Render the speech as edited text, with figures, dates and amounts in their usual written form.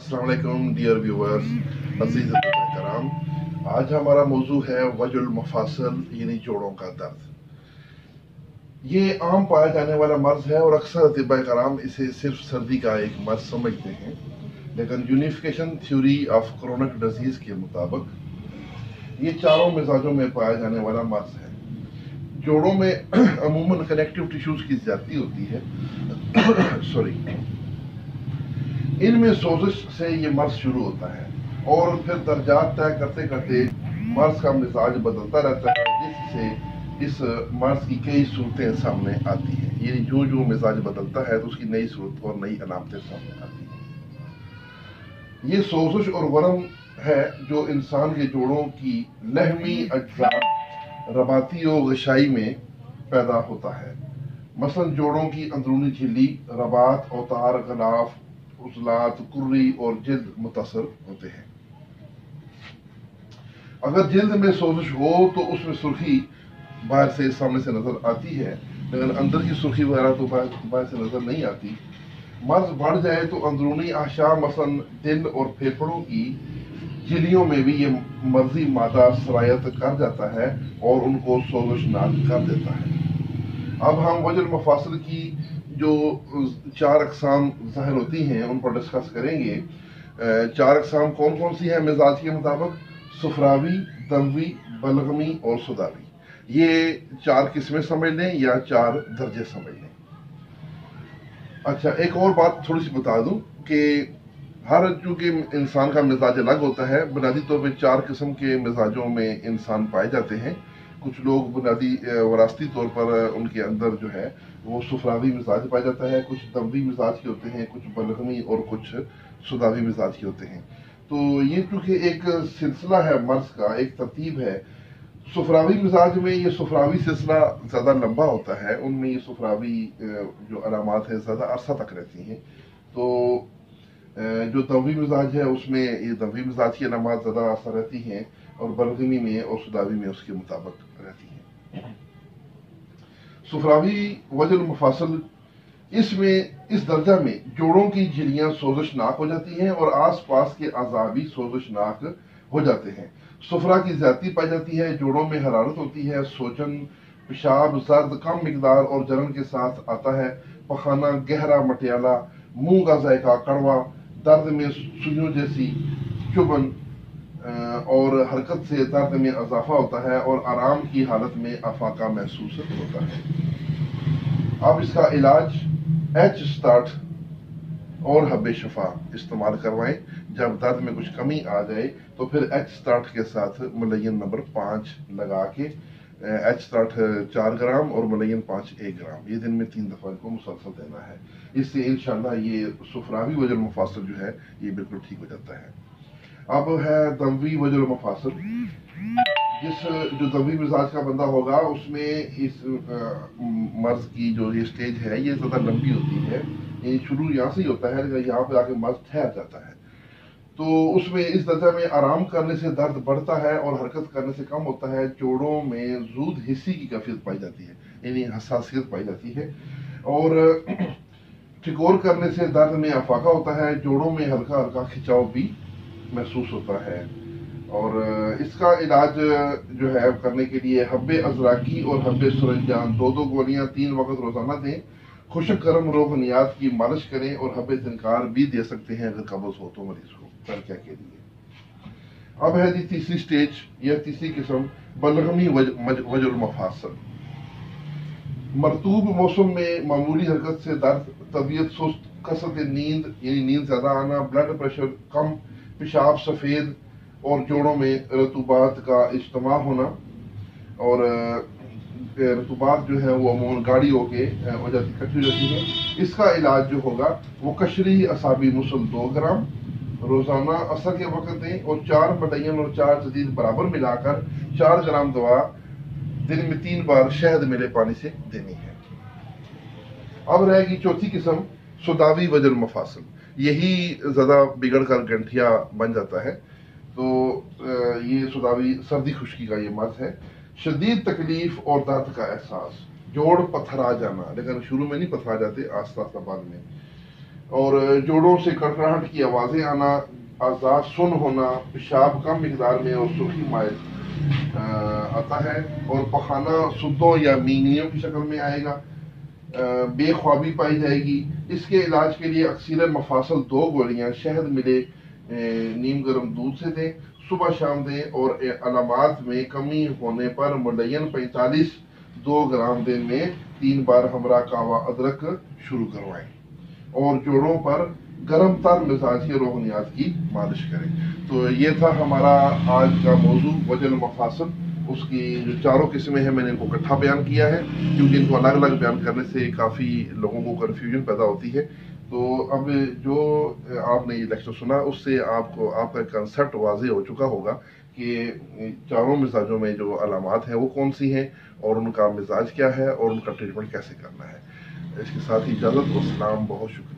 अस्सलाम वालेकुम dear viewers, अज़ीज़ कराम। आज हमारा मौजू है वजुल मफासल यानी जोड़ों का दर्द। ये आम पाया जाने वाला मर्ज है और अक्सर अतिबा कराम इसे सिर्फ सर्दी का एक मर्ज समझते हैं, लेकिन unification theory of chronic disease के मुताबिक ये चारों मिजाजों में पाया जाने वाला मर्ज है। जोड़ों में अमूमन कनेक्टिव टिश्यूज की ज्यादती होती है सॉरी इनमें सोजिश से ये मर्ज शुरू होता है और फिर दर्जात तय करते करते मर्ज का मिजाज बदलता रहता है, जिससे इस मर्ज की कई सूरतें सामने आती हैं। यानी जो जो मिजाज बदलता है तो उसकी नई सूरत और नई अलामतें सामने आती हैं। ये सोजिश और वरम है जो इंसान के जोड़ों की लहमी अज्जा रबाती और गशाई में पैदा होता है। मसलन जोड़ों की अंदरूनी झिल्ली, रबात, औतार, गलाफ, उजलात, कुर्री और जिल्द मुतासर होते हैं। अगर जिल्द में सोजिश हो तो उसमें सुर्खी बाहर से सामने से नजर आती है, लेकिन अंदर की सुर्खी वगैरह तो बाहर से नजर नहीं आती। मर्ज बढ़ जाए तो अंदरूनी आशा मसलन दिल और फेफड़ों की झिल्लियों में भी ये मर्जी मादा सरायत कर जाता है और उनको सोजिशनाक कर देता है। अब हम वजुल मफासिल की जो चार अकसाम ज़ाहिर होती हैं उन पर डिस्कस करेंगे। चार अकसाम कौन कौन सी हैं मिजाज के मुताबिक? सुफरावी, दमवी, बलगमी और सुदावी। ये चार किस्में समझ लें या चार दर्जे समझ लें। अच्छा, एक और बात थोड़ी सी बता दूं कि हर चूंकि इंसान का मिजाज अलग होता है, बुनियादी तौर पर चार किस्म के मिजाजों में इंसान पाए जाते हैं। कुछ लोग बुनियादी वरासती तौर पर उनके अंदर जो है वो सुफरावी मिजाज पाया जाता है, कुछ दमवी मिजाज के होते हैं, कुछ बलगमी और कुछ सुदावी मिजाज के होते हैं। तो ये चूंकि एक सिलसिला है मर्ज का, एक तरतीब है। सुफरावी मिजाज में ये सुफरावी सिलसिला ज़्यादा लंबा होता है, उनमें ये सुफरावी जो अलामात है ज़्यादा अरसा तक रहती हैं। तो जो दमवी मिजाज है उसमें ये दमवी मिजाज की अलामात ज़्यादा अरसा रहती हैं और बलगमी में और सुदावी में उसके मुताबिक रहती हैं। सुफरावी वजुल मफासल, इसमें इस दर्जा में जोड़ों की झिल्लियां सोजिशनाक हो जाती हैं और आसपास के अज़ा भी सोजिशनाक हो जाते हैं। सुफरा की ज्यादती पाई जाती है, जोड़ों में हरारत होती है, सोजन, पेशाब, जर्द कम मिकदार और जलन के साथ आता है, पखाना गहरा मटियाला, मुंह का जायका कड़वा, दर्द में सुइयों जैसी चुभन और हरकत से दर्द में इजाफा होता है और आराम की हालत में अफाका महसूस होता है। अब इसका इलाज एच स्टार्ट और हब्बे शफा इस्तेमाल करवाएं। जब दर्द में कुछ कमी आ जाए तो फिर एच स्टार्ट के साथ मलयन नंबर 5 लगा के, एच स्टार्ट 4 ग्राम और मलयन 5 1 ग्राम, ये दिन में 3 दफा इनको मुसलसल देना है। इससे इंशाल्लाह ये सुफरावी वजुल मफासिल जो है ये बिल्कुल ठीक हो जाता है। अब है दमवी वजुल मफासिल। जो दमवी मिजाज का बंदा होगा उसमें इस मर्ज की जो ये स्टेज है ये ज्यादा लंबी होती है। ये शुरू यहाँ से ही होता है, लेकिन यहाँ पे आके मर्ज ठहर जाता है। तो उसमें इस दर्जा में आराम करने से दर्द बढ़ता है और हरकत करने से कम होता है। जोड़ों में जूद हिस्सी की कैफियत पाई जाती है, यानी हसासियत पाई जाती है और ठिकोर करने से दर्द में अफाका होता है। जोड़ों में हल्का हल्का खिंचाव भी महसूस होता है और इसका इलाज जो है करने के लिए हब्बे अजराकी और हब्बे सुरंजान 2-2 गोलियां 3 वक्त रोजाना दें। खुशक गर्म रोगनियात की मालिश करें और हब्बे जिनकार भी दे सकते हैं अगर कब्ज हो तो मरीज को तलकिया के लिए। अब है जी तीसरी स्टेज या तीसरी किस्म, बलगमी वजुल मफासिल। मरतूब मौसम में मामूली हरकत से दर्द, तबीयत सुस्त, कसरत नींद यानी नींद ज्यादा आना, ब्लड प्रेशर कम, पेशाब सफेद और जोड़ों में रतूबात का इज्तमा होना। और रतूबात जो है वो अमूमन गाढ़ी होके हो जाती, इकट्ठी हो जाती है। इसका इलाज जो होगा वो कशरी असाबी मुसल 2 ग्राम रोजाना असर के वक्त दें और 4 मलयन और 4 जदीद बराबर मिलाकर 4 ग्राम दवा दिन में 3 बार शहद मिले पानी से देनी है। अब रहेगी चौथी किस्म, सुदावी वजुल मफासिल। यही ज्यादा बिगड़ कर गंठिया बन जाता है। तो ये सुदावी सर्दी खुश्की का ये मर्ज है। शदीद तकलीफ और दर्द का एहसास, जोड़ पत्थरा जाना, लेकिन शुरू में नहीं पत्थरा जाते, आस्ता आस्ता बाद में। اور جوڑوں سے کڑکڑاہٹ کی آوازیں آنا، اعضاء سن ہونا، پیشاب کم مقدار میں اور سرخی مائل آتا ہے، اور پخانہ سدوں یا مینگنیوں کی شکل میں آئے گا، بے خوابی پائی جائے گی۔ اس کے علاج کے لیے اکسیلر مفاصل 2 گولیاں شہد ملے نیم گرم دودھ سے دیں، صبح شام دیں، اور علامات میں کمی ہونے پر ملین 45 2 گرام دن میں 3 بار ہمراہ قہوہ ادرک شروع کروائیں، اور جوڑوں پر گرم تر مزاج کے روحانیات کی مالش کریں۔ تو یہ تھا ہمارا آج کا موضوع وجع المفاصل۔ اس کی جو 4 قسمیں ہیں میں نے ان کو اکٹھا بیان کیا ہے، کیونکہ ان کو الگ الگ بیان کرنے سے کافی لوگوں کو کنفیوژن پیدا ہوتی ہے۔ تو اب جو آپ نے یہ لیکچر سنا اس سے آپ کا کنسیپٹ واضح ہو چکا ہوگا کہ 4 مزاجوں میں جو علامات ہیں وہ کون سی ہیں، اور ان کا مزاج کیا ہے، اور ان کا ٹریٹمنٹ کیسے کرنا ہے۔ اس کے ساتھ ہی اجازت، والسلام، بہت شکریہ۔